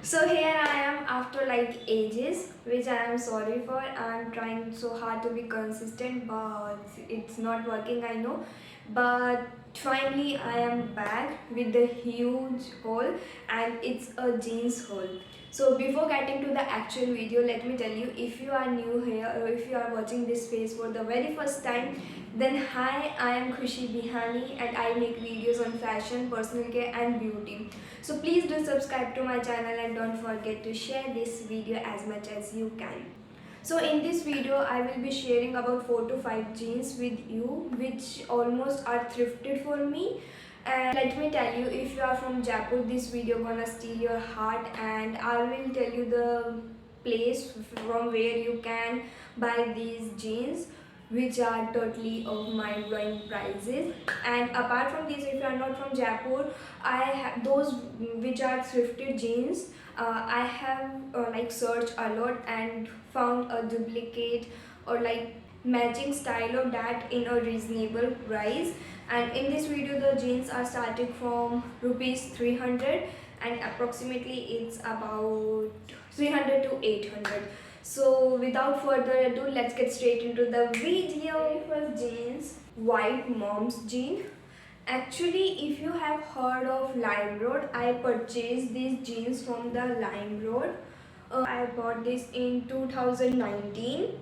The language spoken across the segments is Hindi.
So here I am after like ages, which I am sorry for. I'm trying so hard to be consistent, but it's not working, I know. But finally I am back with the huge haul, and it's a jeans haul. So before getting to the actual video, let me tell you, if you are new here or if you are watching this face for the very first time, then hi, I am Khushi Bihani and I make videos on fashion, personal care and beauty. So please do subscribe to my channel and don't forget to share this video as much as you can. So in this video I will be sharing about 4 to 5 jeans with you which almost are thrifted for me. And let me tell you, if you are from Jaipur, this video gonna steal your heart, and I will tell you the place from where you can buy these jeans which are totally of mind-blowing prices. And apart from this, if you are not from Jaipur, I have those which are thrifted jeans. I have like searched a lot and found a duplicate or like matching style of that in a reasonable price. And in this video the jeans are starting from rupees 300 and approximately it's about 300 to 800. So without further ado, let's get straight into the video. First jeans, white mom's jean. Actually, if you have heard of LimeRoad, I purchased these jeans from the LimeRoad. I bought this in 2019.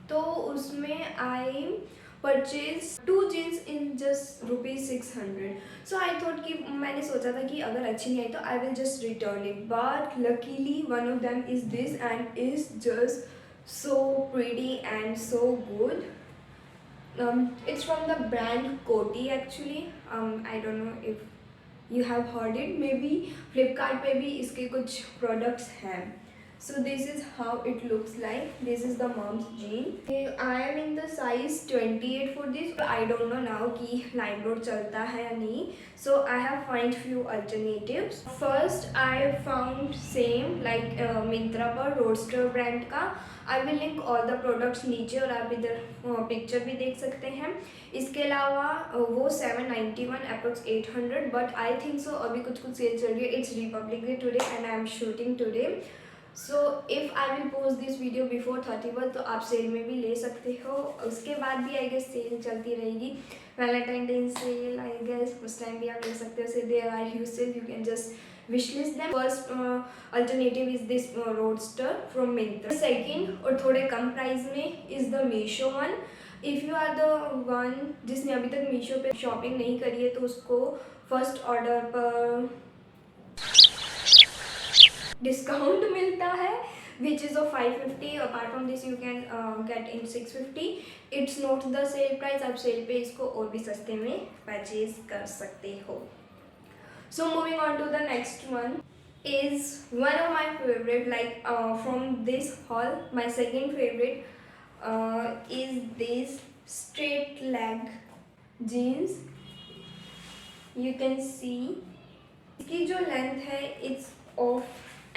तो उसमें I purchased 2 jeans in just rupees 600. So I thought कि मैंने सोचा था कि अगर अच्छी नहीं आई तो I will just return it. But luckily one of them is this and is just so pretty and so good. It's from the brand Coty actually. I don't know if you have heard it. Maybe Flipkart पे भी इसके कुछ products हैं. So this is how it looks like. This is the mom's jean. I am in the size 28 for this. I don't know now कि LimeRoad चलता है या नहीं. So I have find few alternatives. First I found same like Myntra पर Roadster brand का. I will link all the products नीचे और आप इधर पिक्चर भी देख सकते हैं. इसके अलावा वो 791 approx 800 but I think so अभी कुछ सेल चल रही है. It's Republic day today and I am shooting today. So if I will post this video before 31 तो आप सेल में भी ले सकते हो. उसके बाद भी आई गेस सेल चलती रहेगी. Valentine day sale I guess उस टाइम भी आप ले सकते हो. So there are huge sale, you can just wishlist them. First alternative is this Roadster from Myntra. Second और थोड़े कम प्राइस में is the Meesho one. If you are the one जिसने अभी तक मीशो पे शॉपिंग नहीं करी है तो उसको फर्स्ट ऑर्डर पर डिस्काउंट मिलता है which is of 550. apart from this you can get in 650. it's not the sale price. आप सेल पे इसको और भी सस्ते में परचेज कर सकते हो. So moving on to the next one is one of my favorite, like from this haul my second favorite is this straight leg jeans. You can see इसकी जो लेंथ है it's of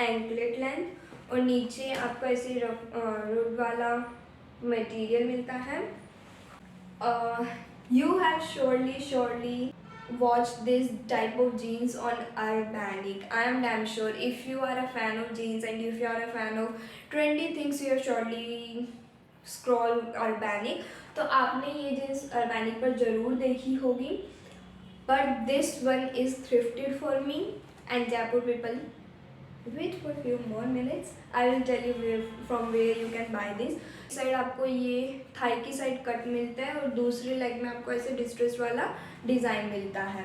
anklet length और नीचे आपको ऐसे रुड वाला मटेरियल मिलता है. You have surely watch this type of jeans on Urbanic. I am damn sure if you are a fan of jeans and if you are a fan of trendy things, you have surely scroll Urbanic. तो आपने ये jeans Urbanic पर ज़रूर देखी होगी. But this one is thrifted for me and Jaipur people. Wait for a few more minutes. I will tell you from where you can buy this. Side आपको ये थाई की साइड कट मिलता है और दूसरी लेग में आपको ऐसे डिस्ट्रेस वाला डिज़ाइन मिलता है.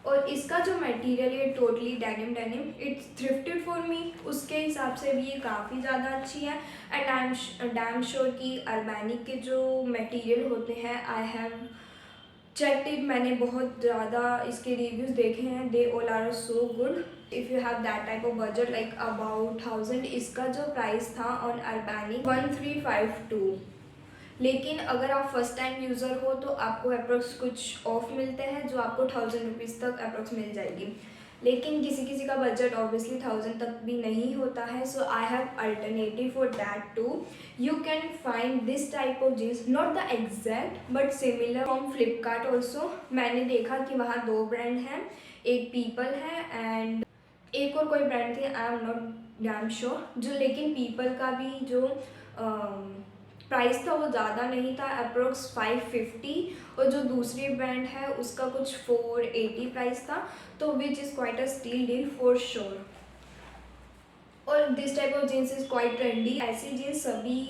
और इसका जो मटेरियल है totally denim. It's thrifted for me. उसके हिसाब से भी ये काफ़ी ज़्यादा अच्छी है. And I am damn sure कि अर्बैनिक के जो मटेरियल होते हैं आई हैव चेक्ड इट. मैंने बहुत ज़्यादा इसके रिव्यूज़ देखे हैं. They all are so good. If you have that type of budget like about 1000. इसका जो प्राइस था ऑन अर्बैनिक 1352. लेकिन अगर आप फर्स्ट टाइम यूज़र हो तो आपको अप्रोक्स कुछ ऑफ मिलते हैं जो आपको 1000 रुपीज़ तक अप्रोक्स मिल जाएगी. लेकिन किसी किसी का बजट ऑब्वियसली 1000 तक भी नहीं होता है. So I have alternative for that too. You can find this type of jeans, not the exact but similar from Flipkart also. मैंने देखा कि वहाँ 2 ब्रांड हैं. एक पीपल है एंड एक और कोई ब्रांड थी, I am not damn sure, जो लेकिन पीपल का भी जो प्राइस था वो ज़्यादा नहीं था, अप्रोक्स 550, और जो दूसरी ब्रांड है उसका कुछ 480 प्राइस था, तो which is quite a steal deal for sure. और this type of jeans is quite trendy, ऐसी जीन्स सभी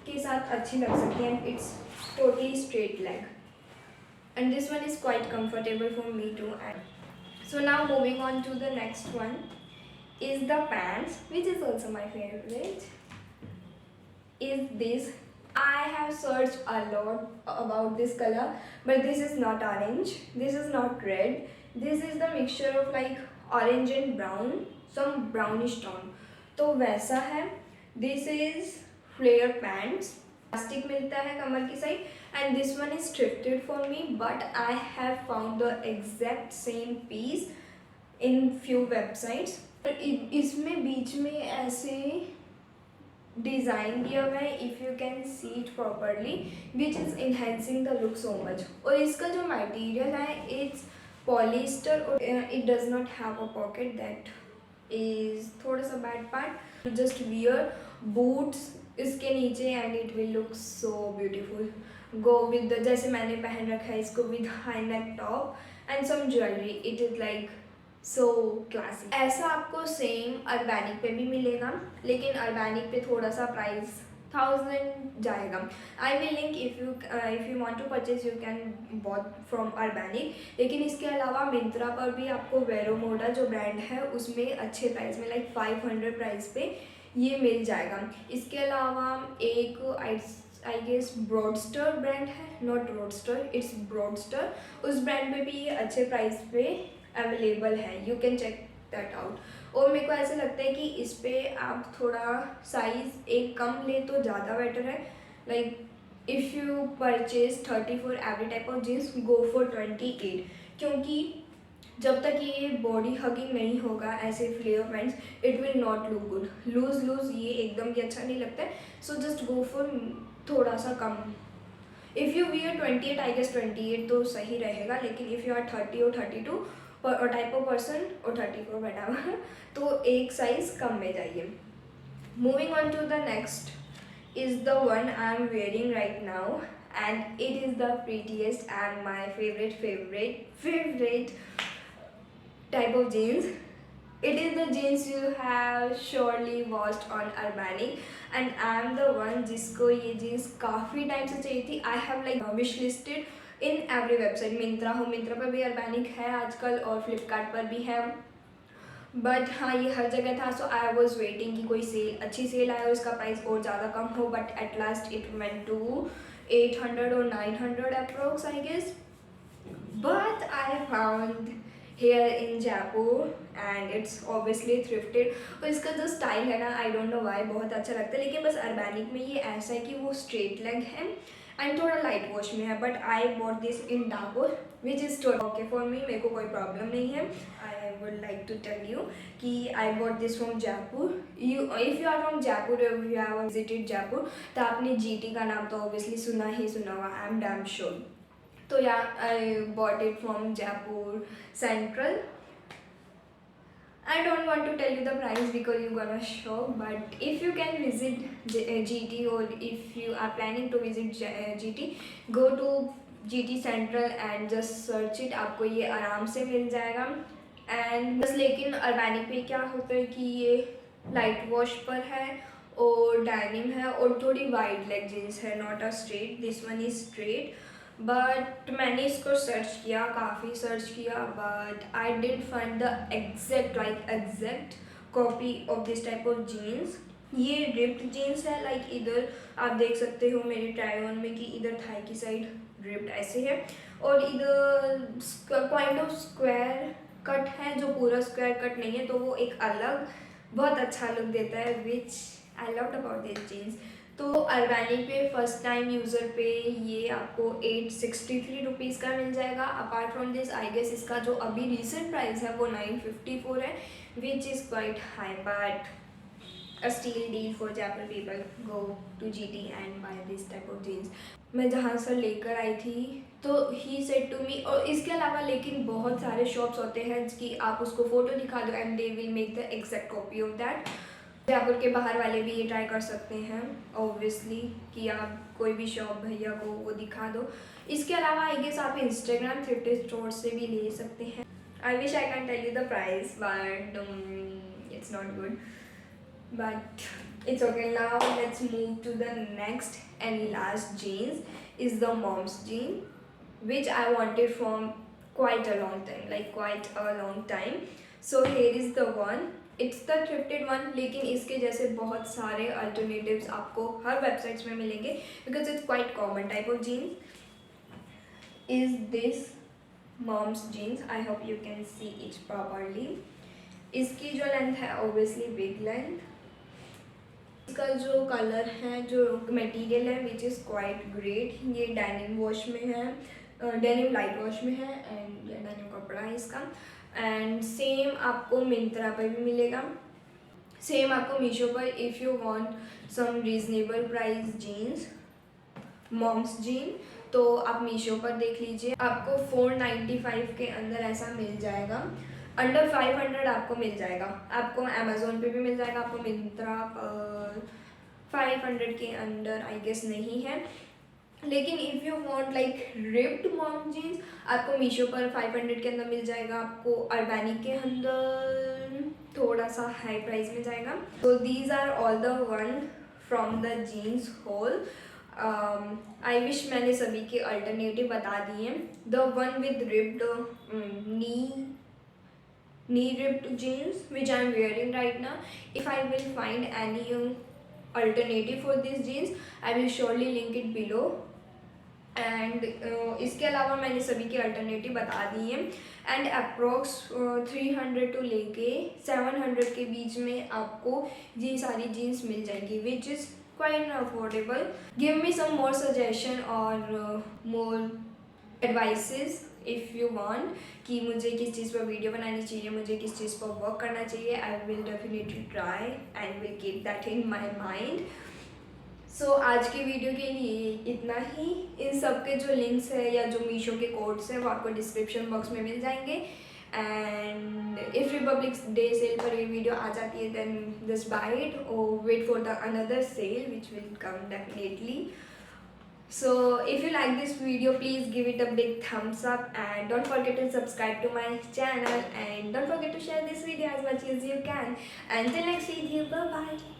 के साथ अच्छी लग सकती है, it's totally straight leg, and this one is quite comfortable for me too. And so now moving on to the next one is the pants, which is also my favorite, is this. I have searched a lot about this color, but this is not orange, this is not red, this is the mixture of like orange and brown, some brownish tone, तो वैसा है। this is flare pants, elastic मिलता है कमर की side, and this one is thrifted for me, but I have found the exact same piece in few websites। इसमें बीच में ऐसे डिज़ाइन दिया हुआ है, if you can see it properly, which is enhancing the look so much. और इसका जो मटेरियल है इट्स पॉलिस्टर, और it does not have a pocket, that is थोड़ा सा bad part. Just wear boots इसके नीचे and it will look so beautiful. Go with the, जैसे मैंने पहन रखा है इसको, with high neck top and some jewellery, it is like so classy. ऐसा आपको सेम अर्बैनिक पे भी मिलेगा, लेकिन अर्बैनिक पे थोड़ा सा प्राइस 1000 जाएगा। I will link, if you want to purchase you can bought from Urbanic. लेकिन इसके अलावा मिंत्रा पर भी आपको वेरो मोडा जो ब्रांड है उसमें अच्छे प्राइस में, लाइक 500 प्राइस पे ये मिल जाएगा। इसके अलावा एक आई गेस ब्रॉडस्टर ब्रांड है, नॉट रोडस्टर, इट्स ब्रॉडस्टर, उस ब्रांड पे भी ये अच्छे प्राइस पे अवेलेबल है, you can check that out. और मेरे को ऐसे लगता है कि इस पर आप थोड़ा साइज़ एक कम ले तो ज़्यादा बेटर है, like if you purchase 30 for every type of jeans, go for 28, क्योंकि जब तक ये बॉडी हगिंग नहीं होगा ऐसे flare pants, it will not look good. Loose ये एकदम भी अच्छा नहीं लगता है, सो जस्ट गो फॉर थोड़ा सा कम। If you wear 28, I guess 28 तो सही रहेगा, लेकिन इफ़ यू आर 30 और 32 और टाइप ऑफ पर्सन, और 34 वटावर, तो एक साइज कम में जाइए। Moving on to the next is the one I am wearing right now, and it is the prettiest and my favorite type of jeans. It is the jeans you have surely watched on Urbanic, and I am the one जिसको ये jeans काफ़ी टाइम से चाहिए थी। I have like wish listed in every website, Myntra हो, मिंत्रा पर भी Urbanic है आजकल, और फ्लिपकार्ट पर भी है, बट हाँ ये हर जगह था। सो आई वॉज वेटिंग कि कोई सेल, अच्छी सेल आए और इसका प्राइस और ज़्यादा कम हो, but at last it went to 800 और 900 approx I guess, but I found here in Jaipur and it's obviously thrifted. और इसका जो स्टाइल है ना, आई डोंट नो वाई, बहुत अच्छा लगता है, लेकिन बस अर्बैनिक में ये ऐसा है कि वो स्ट्रेट लेग है एंड थोड़ा लाइट वॉश में है, but I bought this in Dakor which is okay for me, मेरे को कोई प्रॉब्लम नहीं है। I would like to tell you कि I bought this from Jaipur. If you are from Jaipur, if you have visited Jaipur, तो आपने GT का नाम तो ऑब्वियसली सुना ही सुना हुआ, आई एम डैम श्योर। तो या I bought it from Jaipur central. I don't want to tell you the price because you're gonna shock, but if you can visit GT, or if you are planning to visit GT, go to GT Central and just search it, आपको ये आराम से मिल जाएगा। एंड बस लेकिन अर्बैनिक पे क्या होता है कि ये लाइट वॉश पर है और डाइनिम है और थोड़ी वाइड लेग जीन्स है, not a straight, this one is straight. But मैंने इसको सर्च किया, काफ़ी सर्च किया, but I did find the exact copy of this type of jeans. ये रिप्ड जीन्स है, लाइक इधर आप देख सकते हो मेरे ट्राई ऑन में कि इधर थाई की साइड रिप्ड ऐसे है, और इधर काइंड ऑफ स्क्वायर कट है, जो पूरा स्क्वायर कट नहीं है, तो वो एक अलग बहुत अच्छा लुक देता है, which I loved about this jeans. तो अर्बैनिक पे फर्स्ट टाइम यूज़र पे ये आपको 863 रुपीज़ का मिल जाएगा। Apart from this I guess इसका जो अभी रिसेंट प्राइस है वो 954 है, which is quite high, but a steal deal for Jaipur people. Go to GT and buy this type of jeans. मैं जहाँ से लेकर आई थी तो ही सेड टू मी, और इसके अलावा लेकिन बहुत सारे शॉप्स होते हैं कि आप उसको फ़ोटो दिखा दो and they will make the exact copy of that. Jaipur के बाहर वाले भी ये ट्राई कर सकते हैं ऑब्वियसली, कि आप कोई भी शॉप भैया को वो दिखा दो. इसके अलावा आई गेस आप इंस्टाग्राम थ्रिफ्ट स्टोर से भी ले सकते हैं. I wish I can tell you the price but it's not good, but it's okay. Now let's move to the next and last jeans. Is the mom's jean, which I wanted from quite a long time, like quite a long time. So here is the one. It's the thrifted one, लेकिन इसके जैसे बहुत सारे alternatives आपको हर वेबसाइट्स में मिलेंगे because it's quite common type of jeans. Is this mom's jeans? I hope you can see it properly. इसकी जो लेंथ है obviously big length. इसका जो कलर है, जो मटेरियल है विच इज़ क्वाइट ग्रेट. ये डेनिम वॉश में है, डेनिम लाइट वॉश में है एंड ये डेनिम कपड़ा है इसका. एंड सेम आपको मिंत्रा पर भी मिलेगा, सेम आपको मीशो पर. If you want some reasonable price jeans, mom's jean, तो आप मीशो पर देख लीजिए. आपको 495 के अंदर ऐसा मिल जाएगा. अंडर 500 आपको मिल जाएगा. आपको अमेज़ोन पे भी मिल जाएगा, आपको मिंत्रा पर 500 के अंदर आई गेस नहीं है. लेकिन if you want like ripped mom jeans, आपको मीशो पर 500 के अंदर मिल जाएगा. आपको अर्बैनिक के अंदर थोड़ा सा हाई प्राइस में जाएगा. तो these are all the one from the jeans whole. I wish मैंने सभी के अल्टरनेटिव बता दिए. The one with ripped knee ripped jeans which I am wearing right now. If I will find any alternative for these jeans, I will surely link it below. And इसके अलावा मैंने सभी के अल्टरनेटिव बता दिए. एंड अप्रॉक्स 300 टू लेके 700 के बीच में आपको ये सारी जीन्स मिल जाएंगी which is quite affordable. Give me some more suggestion और more advices if you want कि मुझे किस चीज़ पर वीडियो बनानी चाहिए, मुझे किस चीज़ पर वर्क करना चाहिए. I will definitely try and will keep that in my mind. So आज की वीडियो के लिए इतना ही. इन सब के जो लिंक्स है या जो मीशो के कोड्स हैं वो आपको डिस्क्रिप्शन बॉक्स में मिल जाएंगे. And if Republic Day sale पर ये वीडियो आ जाती है देन जस्ट बाय इट और wait for the another sale which will come definitely. So if you like this video, please give it a big thumbs up and don't forget to subscribe to my channel and don't forget to share this video as much as you can. Until next video, bye bye.